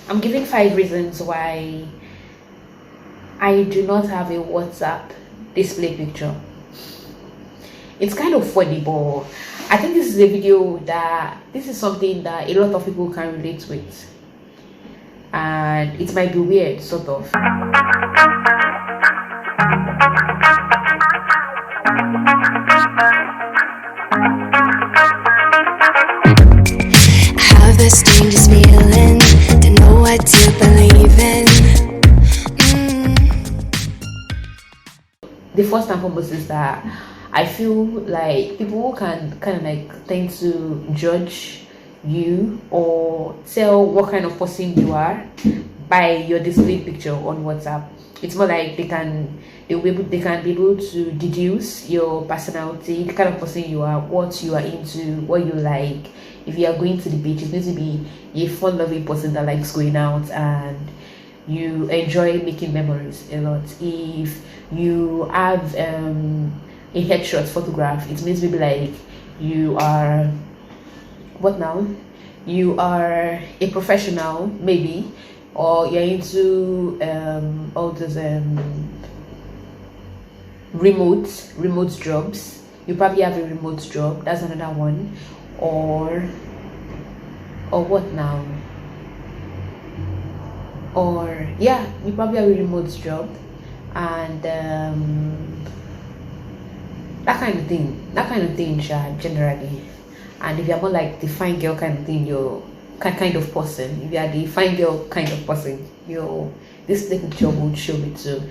I'm giving 5 reasons why I do not have a WhatsApp display picture. It's kind of funny, but I think this is something that a lot of people can relate with, and it might be weird, sort of. Have a stranger's feeling, to know what to believe in. The first and foremost is that I feel like people can kind of like tend to judge you or tell what kind of person you are by your display picture on WhatsApp. It's more like they can be able to deduce your personality, the kind of person you are, what you are into, what you like. If you are going to the beach, it's going to be a fun-loving person that likes going out and you enjoy making memories a lot. If you have a headshot photograph, it means maybe like you are you are a professional, maybe, or you're into all those remote jobs. You probably have a remote job. That's another one. Or what now? Or yeah, you probably have a remote job, and that kind of thing, generally. And if you're more like the fine girl kind of thing, you're kind of person. If you are the fine girl kind of person, this picture would show it too.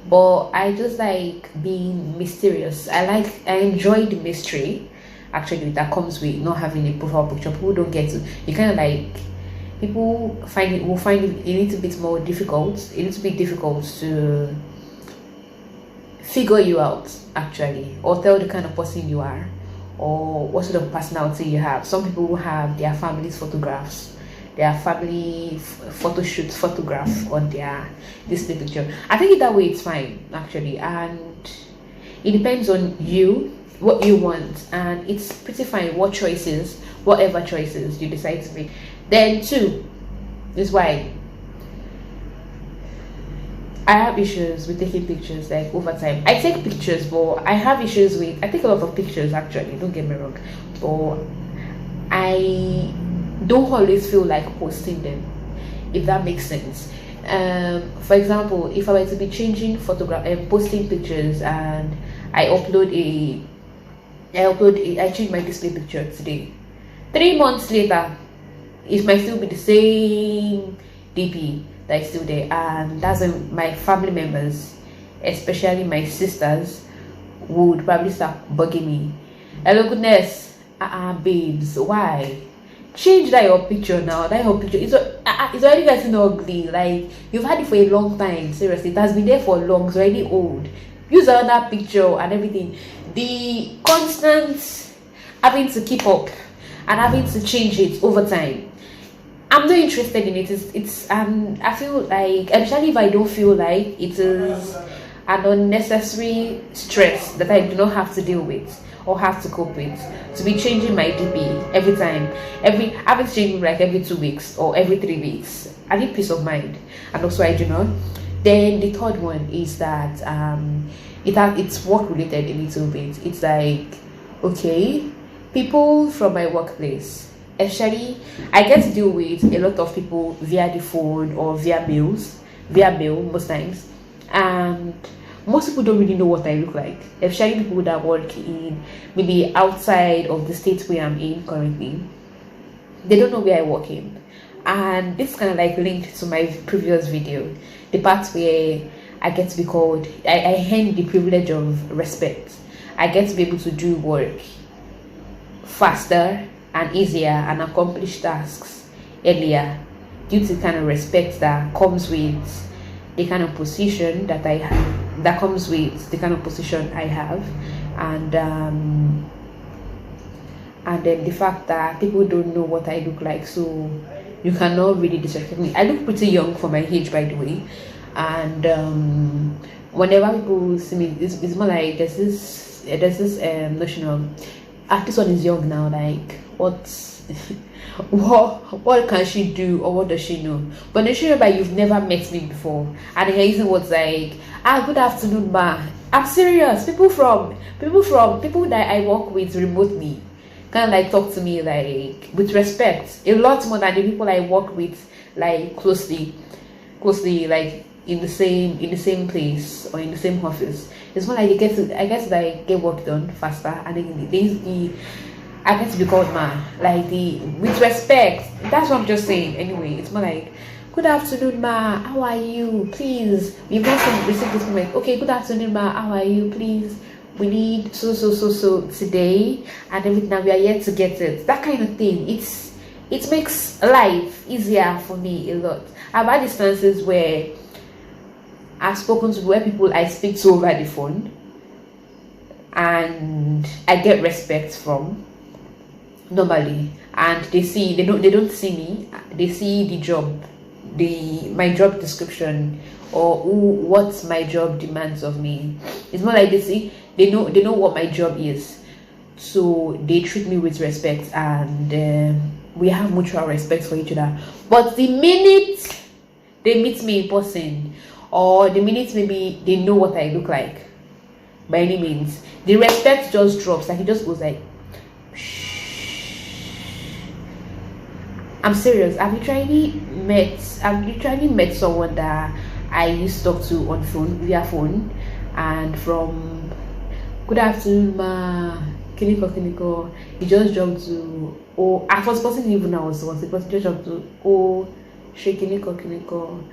But I just like being mysterious. I enjoy the mystery, actually, that comes with not having a profile picture. People don't get to, you kind of like, people will find it a little bit more difficult, to figure you out, actually, or tell the kind of person you are, or what sort of personality you have. Some people will have their family's photographs, their family photo shoot photograph on their display picture. I think that way it's fine, actually, and it depends on you, what you want, and it's pretty fine whatever choices you decide to make. Then 2 is why I have issues with taking pictures, like, over time. I take pictures, but I have issues with, I take a lot of pictures, actually, don't get me wrong, but I don't always feel like posting them, if that makes sense. For example, if I were to be changing photograph and posting pictures, and I change my display picture today, 3 months later it might still be the same DP that is still there, and that's when my family members, especially my sisters, would probably start bugging me. Hello, goodness, babes, why change that your picture now? That your picture is it's already getting ugly. Like, you've had it for a long time. Seriously, it has been there for long. It's already old. Use another picture and everything. The constant having to keep up and having to change it over time, I'm not interested in it. I feel like, especially if I don't feel like it is an unnecessary stress that I do not have to deal with or have to cope with, to be changing my DP every time. Having to change like every 2 weeks or every 3 weeks. I need peace of mind, and also I do not. Then the third one is that it's work related a little bit. It's like, okay, people from my workplace, especially, I get to deal with a lot of people via the phone or via mail most times, and most people don't really know what I look like, especially people that work in maybe outside of the state where I'm in currently. They don't know where I work in, and this kind of like linked to my previous video, the part where I get to be called, I earn the privilege of respect. I get to be able to do work faster and easier and accomplish tasks earlier due to the kind of respect that comes with the kind of position that I have, and then the fact that people don't know what I look like, so you cannot really disrespect me. I look pretty young for my age, by the way, and whenever people see me, it's more like there's this notion of, this one is young now, like, what what can she do, or what does she know? But they show you that you've never met me before, and you're using words like, good afternoon, ma. I'm serious. People that I work with remotely kind of like talk to me like with respect a lot more than the people I work with like closely, like in the same place or in the same office. It's more like I get to work done faster, and I get to be called ma, like with respect. That's what I'm just saying. Anyway, it's more like, good afternoon, ma. How are you? Please, we've got some receive this moment. Okay, good afternoon, ma. How are you? Please, we need so today, and everything. Now we are yet to get it. That kind of thing. It makes life easier for me a lot. I've had instances where I've spoken to where people I speak to over the phone, and I get respect from normally, and they don't see me. They see the job, my job description, or what my job demands of me. It's more like they know what my job is, so they treat me with respect, and we have mutual respect for each other. But the minute they meet me in person, or the minute maybe they know what I look like, by any means, the respect just drops. Like, it just goes like, I'm serious. I've literally met someone that I used to talk to on via phone, and from good afternoon, ma, kiniko, he just jumped to, oh, I was supposed even know I was supposed to just jump to, oh, she kiniko,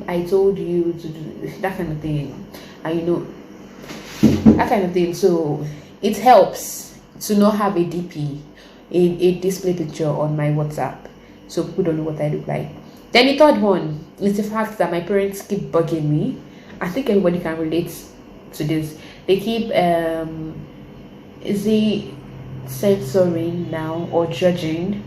I told you to do that kind of thing, and that kind of thing. So it helps to not have a DP, a display picture on my WhatsApp, so people don't know what I look like. Then the third one is the fact that my parents keep bugging me. I think everybody can relate to this. They keep is he censoring now or judging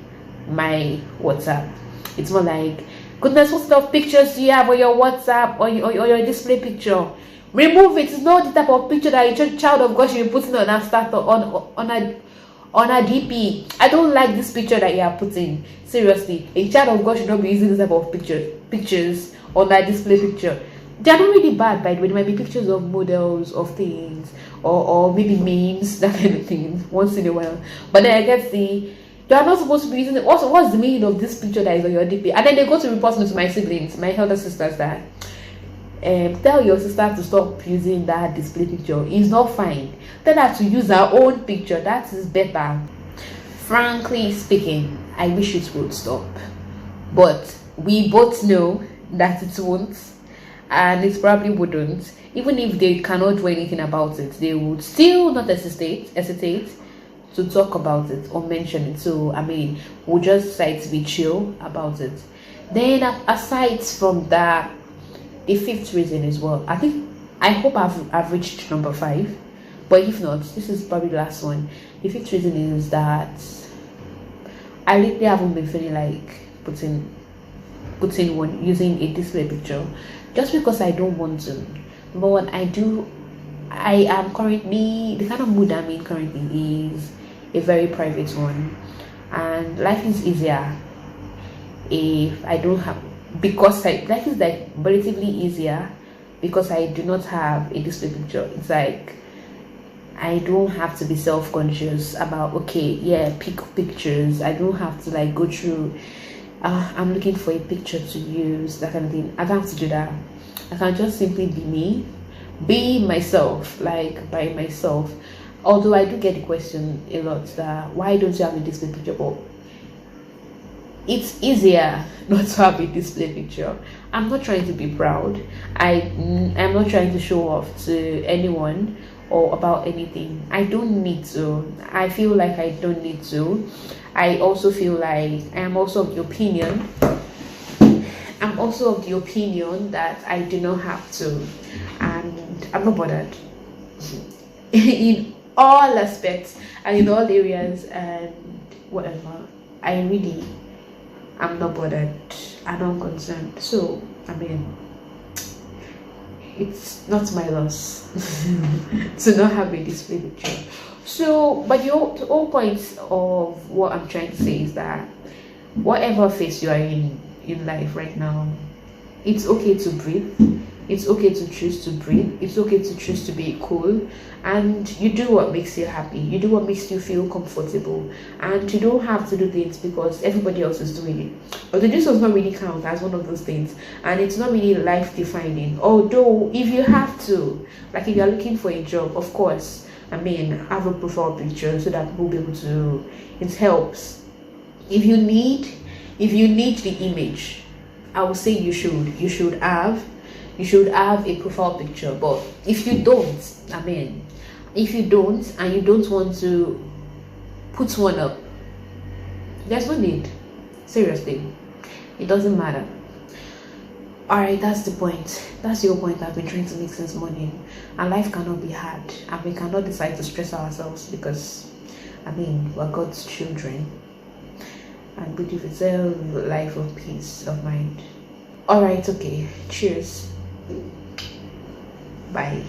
my WhatsApp? It's more like, goodness, what sort of pictures do you have on your WhatsApp or your display picture? Remove it. It's not the type of picture that a child of God should be putting on a start on a DP. I don't like this picture that you are putting. Seriously, a child of God should not be using this type of pictures on that display picture. They are not really bad, by the way. There might be pictures of models of things, or maybe memes, that kind of thing, once in a while. But then I get they are not supposed to be using it. What's the meaning of this picture that is on your DP? And then they go to report me to my siblings, my elder sisters, that tell your sister to stop using that display picture. It's not fine. Tell her to use her own picture. That is better. Frankly speaking, I wish it would stop, but we both know that it won't, and it probably wouldn't. Even if they cannot do anything about it, they would still not hesitate to talk about it or mention it. So I mean, we'll just try to be chill about it. Then aside from that, the fifth reason as well, I hope I've reached number 5, but if not, this is probably the last one. The fifth reason is that I really haven't been feeling like putting one, using a display picture, just because I don't want to. Number one, I am currently, the kind of mood I'm in currently is a very private one, and life is easier if I don't have, because life is like relatively easier because I do not have a display picture. It's like I don't have to be self-conscious about, okay, yeah, pick pictures. I don't have to like go through I'm looking for a picture to use, that kind of thing. I don't have to do that. I can just simply be myself, like by myself. Although I do get the question a lot that why don't you have a display picture? But it's easier not to have a display picture. I'm not trying to be proud. I'm not trying to show off to anyone or about anything. I don't need to. I feel like I don't need to. I also feel like I am also of the opinion. I'm also of the opinion that I do not have to, and I'm not bothered in all aspects and in all areas and whatever. I'm not bothered. I'm not concerned. So I mean, it's not my loss to not have a display picture. So, but the whole point of what I'm trying to say is that whatever phase you are in life right now, it's okay to breathe. It's okay to choose to breathe. It's okay to choose to be cool, and you do what makes you happy. You do what makes you feel comfortable, and you don't have to do things because everybody else is doing it. Although this does not really count as one of those things, and it's not really life defining. Although if you have to, like if you're looking for a job, of course, I mean, have a profile picture so that people will be able to. It helps. If you need the image, I would say you should have a profile picture. But if you don't, I mean, if you don't and you don't want to put one up, there's no need. Seriously, it doesn't matter. All right, that's the point. That's the whole point I've been trying to make since morning. And life cannot be hard, and we cannot decide to stress ourselves because, I mean, we're God's children, and we deserve a life of peace of mind. All right, okay. Cheers. Bye.